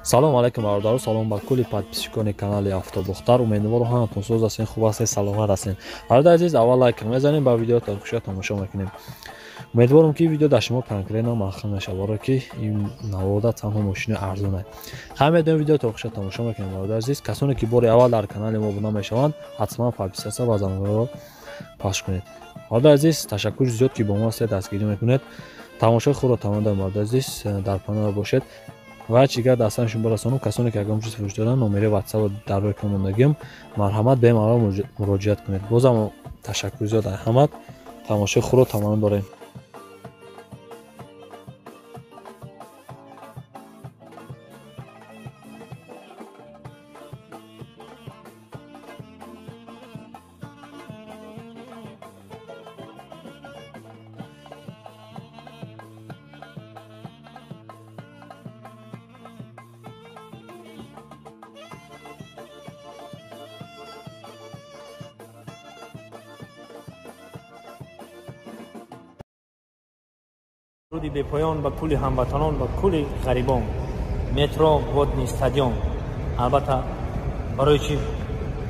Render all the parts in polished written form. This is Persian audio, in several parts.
салом алайкум бародаро, салом ба кулли подписчикони канали Автобухтар. Умедворам ҳаматон соз ҳастин, хуб ҳастин, саломат ҳастин. Бародари азиз, аввал лайк мезанем, ба видеото хушад тамошо мекунем. Умедворам ки видео дар шумо конкретно маъқул мешавад, ки ин навода танҳо мошини арзон аст. Ҳамедон видеото хушад тамошо мекунем. Бародари азиз, касоне ки бори аввал дар канали мо обуна мешаванд, ҳатман подписатсия ва замонро пахш кунед. Бародари азиз, ташаккури зиёд ки бо мо ҳастед, дастгирӣ мекунед. Тамошои худро тамом дар бародари азиз дар паноҳ бошед. ва чигар дастаншон барасонам, касоне ки ягон чиз фурӯш доданд, номери WhatsApp дар рӯи комондагим марҳамат бемалол муроҷиат кунед. Бозам ташаккур зиёд марҳамат. Тамошои худро тамом дорем. روزی به پایان با کل هموطنان و کل غریبان مترو ودنی استادیوم. البته برای چی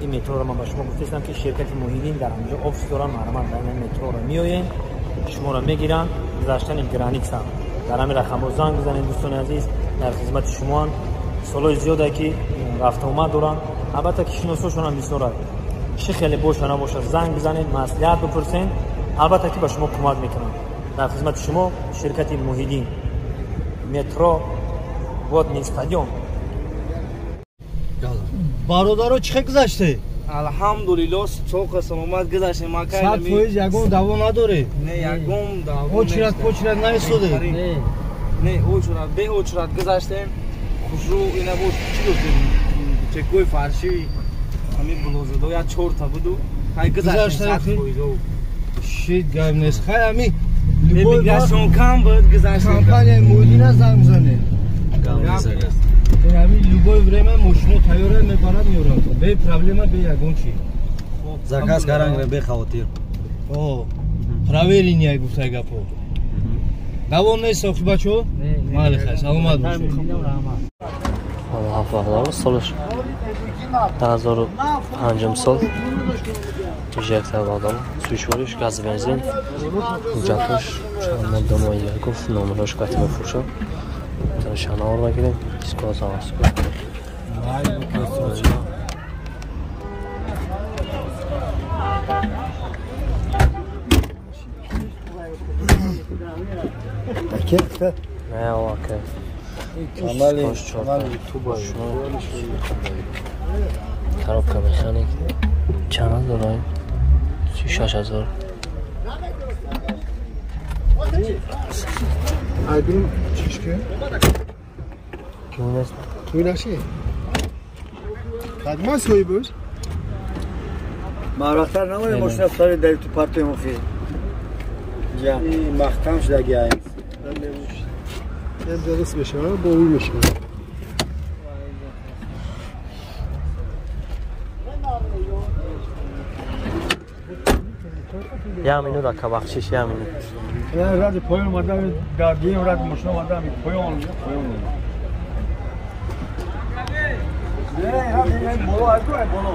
این مترو را من به شما گفتم که شرکت موهیدین در اونجا آفیس دارن، مرمت در این مترو را میآیین، شما را میگیرن، گذاشتن گرانیکس هم در همین رقم زنگ بزنید. دوستان عزیز، در خدمت شما سالای زیاده که رفت آمد دارن. البته که شناساشون هم بسیار چه خیلی باشه نباشه زنگ بزنید، مصلحت بپرسید، البته که به شما کمک میکنن. در خدمت شما شرکت موهیدین مترو ودنی استادیوم. برادرو چه گذشته؟ الحمدلله چوق سلامت گذشته. ما که 100% یگون دوا نداره. نه یگون دوا اوچرات پوچرات نایسوده. نه اوچرات به اوچرات گذشته. خوشرو اینا بود چی گفتیم؟ چکوی فرشی همین بلوزه دو یا 4 تا بودو. های گذشته 100 کویدو. شید گایم نیست. خیلی همی میگراسیون کم بود گذشته. کمپانی مویدین زنگ زنه. همین любое время ماشینو تیاره میبرد میورن. به پرابلم به یگون چی؟ заказ каранг бе хавотир. О, проверин я гуфта гапо. Давон нест охи бачо? Мали хай, саломат бошед. Аллоҳ фаҳло, солш 2005 сол. Ижекта вадам, сушвориш газ бензин. Ҷатош чанд домои гуфт, номерош кати мефурӯшад. Шанавор бигирем, диско заваско. Пакетка? Не, окей. Камали, ту бош. Коробка механик. Чанд дораем? 36,000. Albüm çişki. Kimin? Tuynaşi. Kadma soyubuz. Mavraxtar namore moshina sari dar tu partiya mufi. Ja, maxtam shudagi ay. Ben درست بشه با اون میشه. Я минут а кабахчиш я минут. Ya rad poyon madam dar din rad moshina madam poyon. Ne ha ne bolo ato e bolo.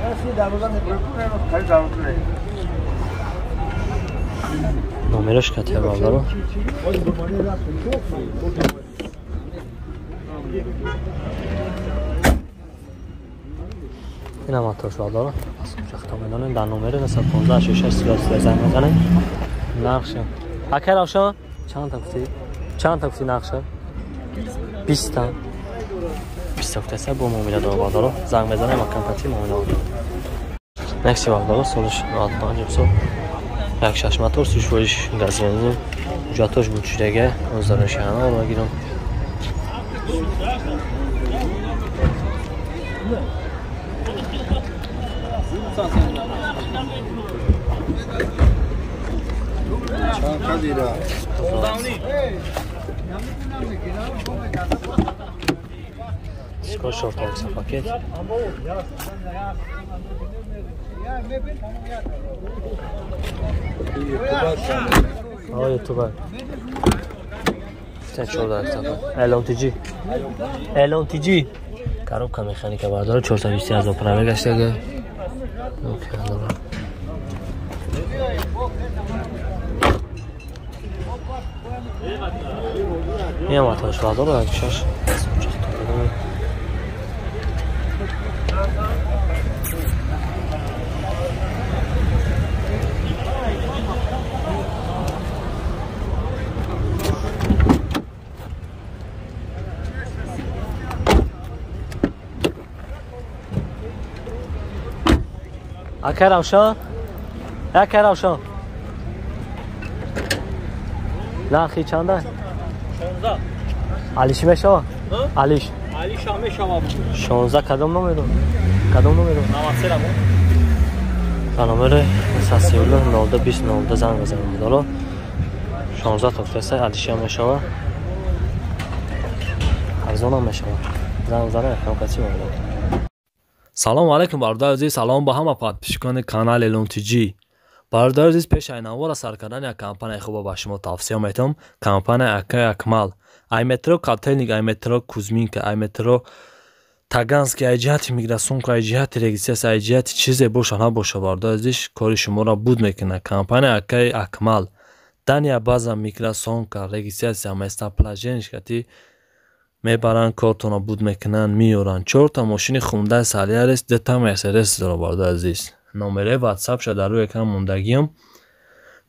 Asi darozan ne bolo ne khali darozan. Номерош катя бавдаро. اینا ماتوش بردارم رخت میدانیم در نمره مثل 15 66 33 زنگ بزنید. نقشه اکر آشان چند تا گفتی نقشه 20 تا 20 تا گفته با معامله دارم بردارم زنگ بزنیم مکان پتی معامله دارم. نکسی بردارم سالش 5 سال یک شش موتور سوشوریش گاز بنزین جاتوش بوچیدگه از شهرها رو بگیرم. Kadira. Skor short olsa paket. Aa YouTube'a. گفتن 1400 LNTG коробка механика бардора 420000 пробег гаштага. Окей, добре. Я матош бардора акшаш. اکر روشن اکر روشن نرخی چنده 16 علیش میشه علیش همه شما بود 16 کدام نمیدون 93 رمون برنامه ساسیولا 0220 02 زنگ بزنیم دارو 16 تا فرسته علیش هم میشه ارزان هم میشه زنگ بزنه کسی میشه. سلام علیکم برادر عزیز، سلام با همه پادپیشکان کانال LNTG. برادر عزیز، پیش اینوار سر کردن یک کمپانی خوب با شما توصیه میتونم. کمپانی اکای اکمال ایمترو کاتلینگ ایمترو کوزمینک ایمترو تاگانسک ای جهت میگراسیون ای جهت رجیستر ای جهت چیزی باشه نباشه برادر عزیز کاری شما را بود میکنه. کمپانی اکای اکمال دنیا بازم میگراسیون رجیستر هم استاپلاژنش کتی میبرن کارتون بود میکنن میورن 4 تا ماشین خونده سالیارس 2 تا مرسدس داره برادر عزیز. نمره واتساپ شده در روی کم موندگیم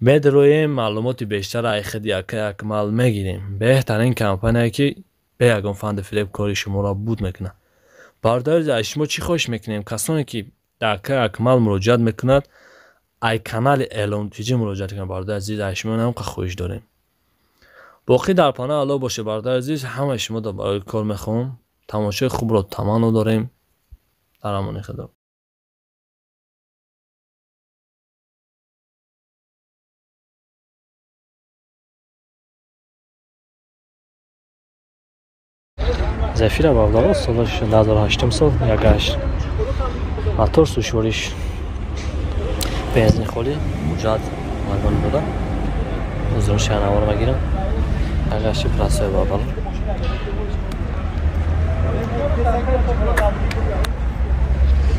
بعد روی معلومات بیشتر ای خدی اکمال میگیریم. بهترین کمپانی که به یگان فند فلیپ کاری شما را بود میکنه. برادر عزیز شما چی خوش میکنیم کسانی که در اکمال مراجعت میکنند ای کانال LNTG مراجعت کنند برادر عزیز شما هم که خوش داریم. باقی در پانه علا باشه برادر عزیز همه شما دا برای کار میخوام تماشای خوب را تمام داریم در امان خدا. زفیر برادر سالش 2008 یک گشت موتور سوشوریش بنزین خالی مجاد مردان بوده بزرگ شهنوار میگیرم اگرشی پرسه بابل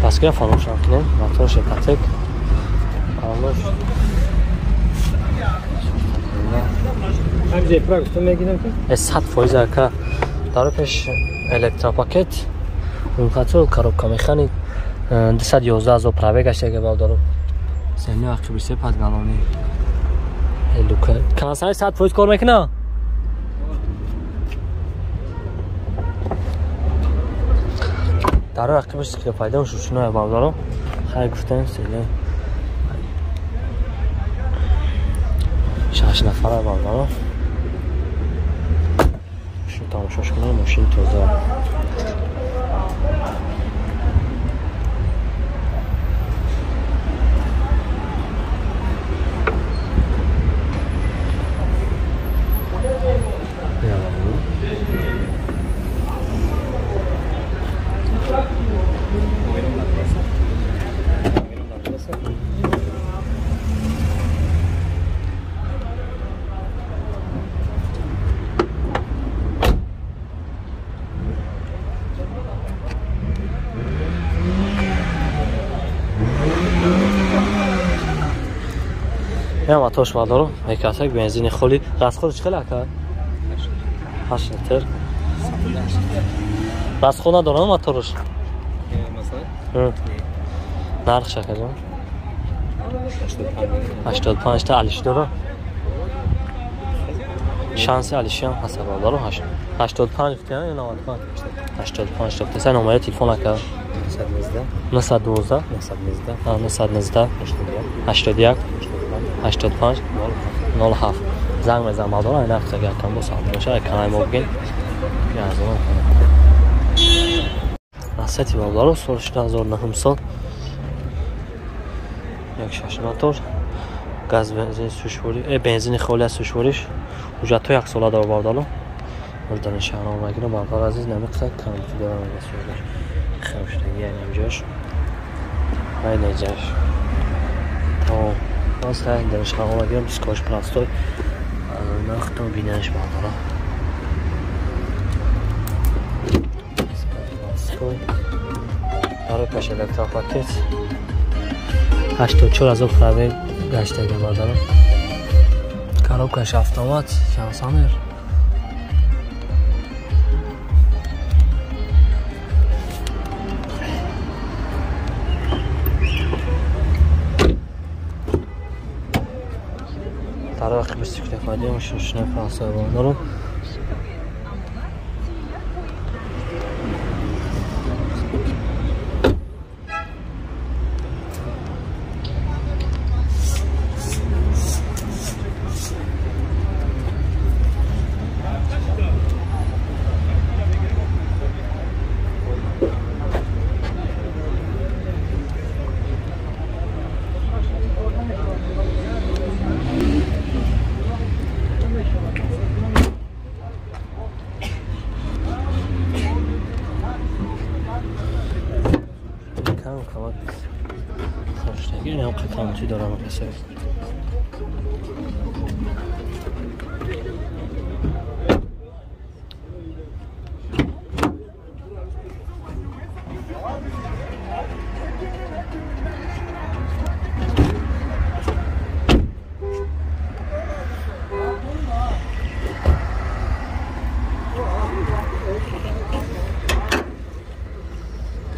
پس که فراموش نکنیم موتور شکاتک آموش همزه پراکتون میگیرم که 100% که داره پیش الکتراپاکت اون خاطر کاروبکا میخوانید 211000 پرابه گشته که داره سنی عقبی سه پدگانانی لوکه کانسای 100% کار میکنه در عقبش که پیدا شد چنو بازارو خیلی گفتن سیله 6 نفر بازارو شو تماشاش کنم ماشین تازه یا ماتوش مادارو میکاتک بنزین خالی راست خودش خیلی کرد 8 لیتر راست خود نداره ماتورش مثلا نرخ شکل 85 تا علیش داره شانس علیش هم حساب داره 85 تا یا 95 85 تا پس نمره تلفن نکرد 912 919 81 85 07 زنگ میزنم مادر این هفته اگر کم با ساعت باشه کانال ما بگین یازم راستی مادر سالش 2009 سال یک شش موتور گاز بنزین سوشوری بنزین خالی از سوشوریش وجود تو یک سال داره باردالو مردن شهرام مگیره مادر عزیز نمیقصد کم دارم سوشوری خمشتگی اینجاش های نجاش تمام راست درش خواهم آگیرم 28 پلاستوی نختم بیننش باید Большой. Коробкаш электропакет. 84 азоб пробег гаштага бадарам. Коробкаш автомат, кондиционер. Тарвақи бистиклет майдем шушна француза дорам. این هم قطعاتی دارم مثلا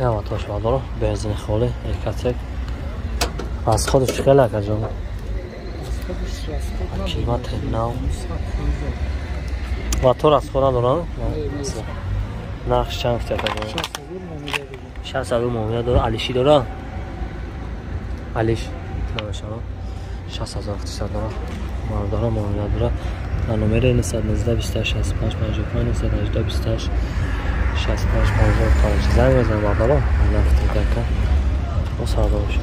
هم آتاش بادارو بنزین خالی یکتک از خودش خیلی اکجام قیمت نو و تو از خود ندارم نقش چند افتی اکجام 60 مومیه داره علیشی داره علیش نمیشه 60,000 اقتصاد داره مرداره مومیه داره و نمره این 119 28 65 55 918 28 65 55 زنگ بزن بابا نفتی دکه و ساده باشه